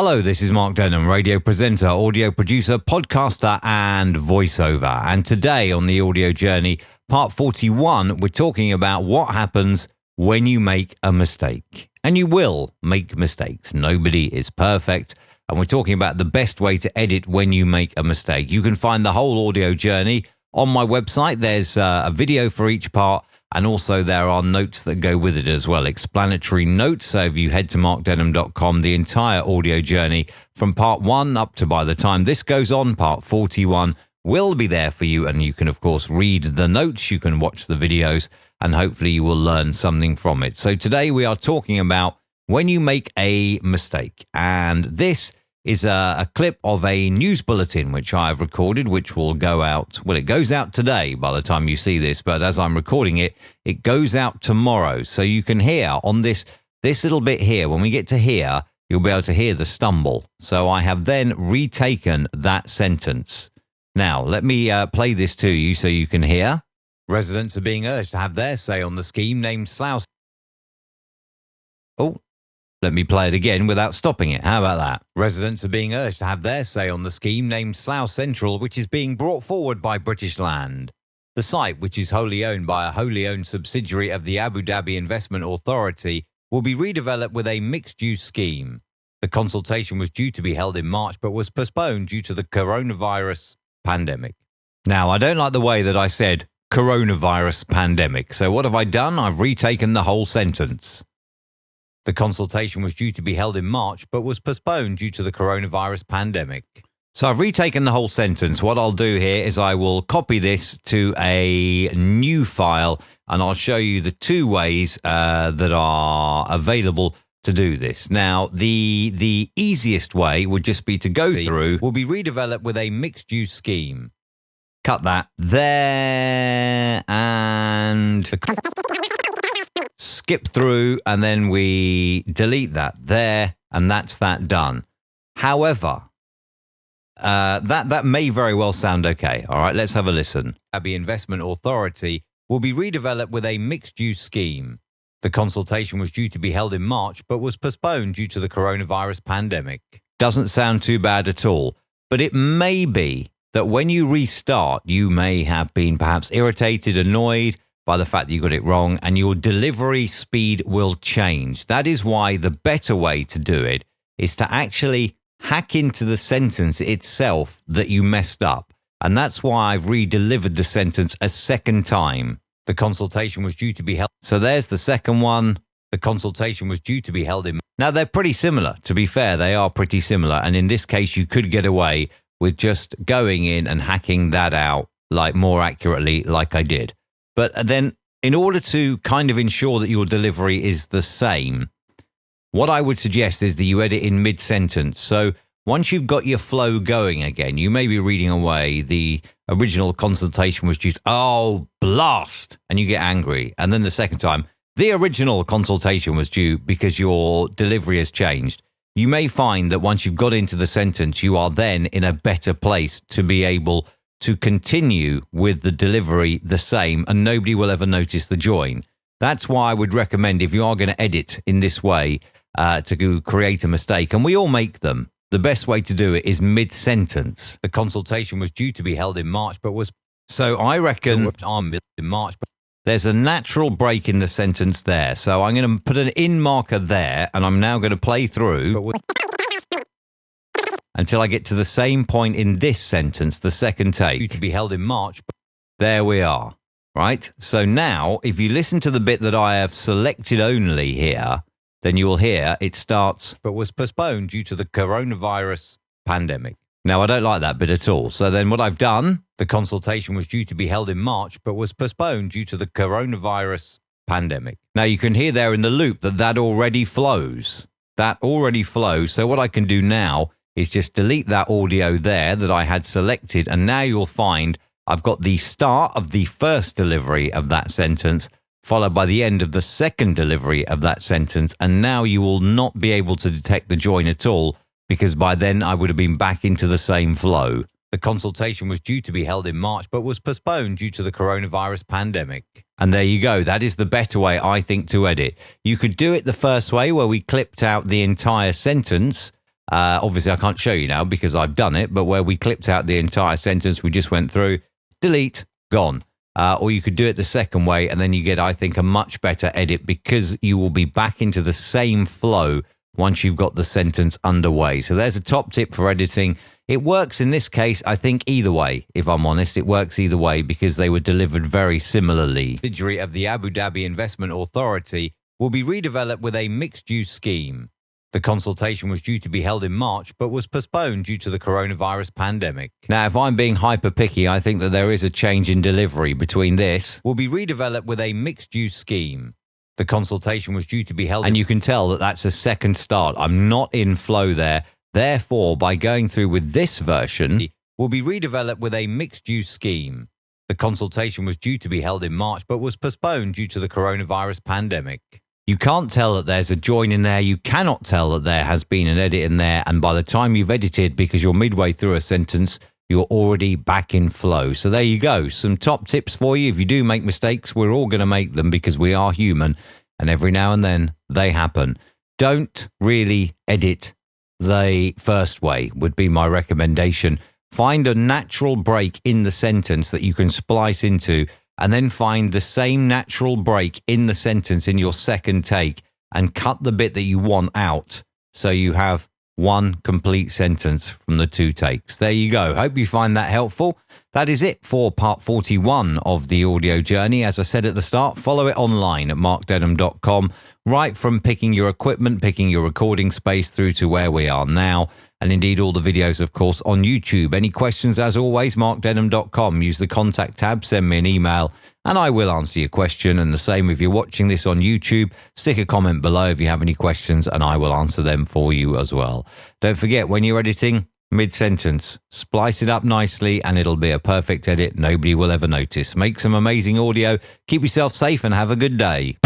Hello, this is Mark Denham, radio presenter, audio producer, podcaster, and voiceover. And today on the audio journey, part 41, we're talking about what happens when you make a mistake. And you will make mistakes. Nobody is perfect. And we're talking about the best way to edit when you make a mistake. You can find the whole audio journey on my website. There's a video for each part. And also there are notes that go with it as well, explanatory notes. So if you head to markdenham.com, the entire audio journey from part 1 up to by the time this goes on, part 41 will be there for you. And you can, of course, read the notes, you can watch the videos, and hopefully you will learn something from it. So today we are talking about when you make a mistake. And this is a clip of a news bulletin which I've recorded, which will go out. Well, it goes out today by the time you see this, but as I'm recording it, it goes out tomorrow. So you can hear on this little bit here, when we get to here, you'll be able to hear the stumble. So I have then retaken that sentence. Now, let me play this to you so you can hear. Residents are being urged to have their say on the scheme named Slough. Oh. Let me play it again without stopping it. How about that? Residents are being urged to have their say on the scheme named Slough Central, which is being brought forward by British Land. The site, which is wholly owned by a wholly owned subsidiary of the Abu Dhabi Investment Authority, will be redeveloped with a mixed-use scheme. The consultation was due to be held in March but was postponed due to the coronavirus pandemic. Now, I don't like the way that I said coronavirus pandemic. So what have I done? I've retaken the whole sentence. The consultation was due to be held in March, but was postponed due to the coronavirus pandemic. So I've retaken the whole sentence. What I'll do here is I will copy this to a new file, and I'll show you the two ways that are available to do this. Now, the easiest way would just be to go through, will be redeveloped with a mixed-use scheme. Cut that there, and skip through, and then we delete that there, and that's that done. However, that may very well sound okay. All right, let's have a listen. Abu Dhabi Investment Authority will be redeveloped with a mixed-use scheme. The consultation was due to be held in March, but was postponed due to the coronavirus pandemic. Doesn't sound too bad at all, but it may be that when you restart, you may have been perhaps irritated, annoyed by the fact that you got it wrong, and your delivery speed will change. That is why the better way to do it is to actually hack into the sentence itself that you messed up. And that's why I've re-delivered the sentence a second time. The consultation was due to be held. So there's the second one. The consultation was due to be held in. Now, they're pretty similar. To be fair, they are pretty similar. And in this case, you could get away with just going in and hacking that out like more accurately like I did. But then in order to kind of ensure that your delivery is the same, what I would suggest is that you edit in mid-sentence. So once you've got your flow going again, you may be reading away, the original consultation was due to, oh, blast, and you get angry. And then the second time, the original consultation was due because your delivery has changed. You may find that once you've got into the sentence, you are then in a better place to be able to continue with the delivery the same, and nobody will ever notice the join. That's why I would recommend, if you are going to edit in this way, to create a mistake, and we all make them, the best way to do it is mid-sentence. The consultation was due to be held in March, but was... So I reckon in March, but there's a natural break in the sentence there. So I'm going to put an in marker there, and I'm now going to play through until I get to the same point in this sentence, the second take. To be held in March. There we are, right? So now, if you listen to the bit that I have selected only here, then you will hear it starts, but was postponed due to the coronavirus pandemic. Now, I don't like that bit at all. So then what I've done, the consultation was due to be held in March, but was postponed due to the coronavirus pandemic. Now, you can hear there in the loop that already flows. That already flows. So what I can do now is just delete that audio there that I had selected, and now you'll find I've got the start of the first delivery of that sentence, followed by the end of the second delivery of that sentence, and now you will not be able to detect the join at all, because by then I would have been back into the same flow. The consultation was due to be held in March, but was postponed due to the coronavirus pandemic. And there you go. That is the better way, I think, to edit. You could do it the first way, where we clipped out the entire sentence, Obviously, I can't show you now because I've done it, but where we clipped out the entire sentence, we just went through, delete, gone. Or you could do it the second way, and then you get, I think, a much better edit because you will be back into the same flow once you've got the sentence underway. So there's a top tip for editing. It works in this case, I think, either way. If I'm honest, it works either way because they were delivered very similarly. The subsidiary of the Abu Dhabi Investment Authority will be redeveloped with a mixed-use scheme. The consultation was due to be held in March, but was postponed due to the coronavirus pandemic. Now, if I'm being hyper picky, I think that there is a change in delivery between this. Will be redeveloped with a mixed-use scheme. The consultation was due to be held, and you can tell that that's a second start. I'm not in flow there. Therefore, by going through with this version, will be redeveloped with a mixed-use scheme. The consultation was due to be held in March, but was postponed due to the coronavirus pandemic. You can't tell that there's a join in there. You cannot tell that there has been an edit in there. And by the time you've edited, because you're midway through a sentence, you're already back in flow. So there you go. Some top tips for you. If you do make mistakes, we're all going to make them because we are human. And every now and then they happen. Don't really edit the first way would be my recommendation. Find a natural break in the sentence that you can splice into, and then find the same natural break in the sentence in your second take and cut the bit that you want out so you have one complete sentence from the two takes. There you go. Hope you find that helpful. That is it for part 41 of the audio journey. As I said at the start, follow it online at markdenham.com, right from picking your equipment, picking your recording space through to where we are now. And indeed, all the videos, of course, on YouTube. Any questions, as always, markdenham.com. Use the contact tab, send me an email, and I will answer your question. And the same if you're watching this on YouTube, stick a comment below if you have any questions, and I will answer them for you as well. Don't forget, when you're editing, mid-sentence, splice it up nicely, and it'll be a perfect edit nobody will ever notice. Make some amazing audio, keep yourself safe, and have a good day.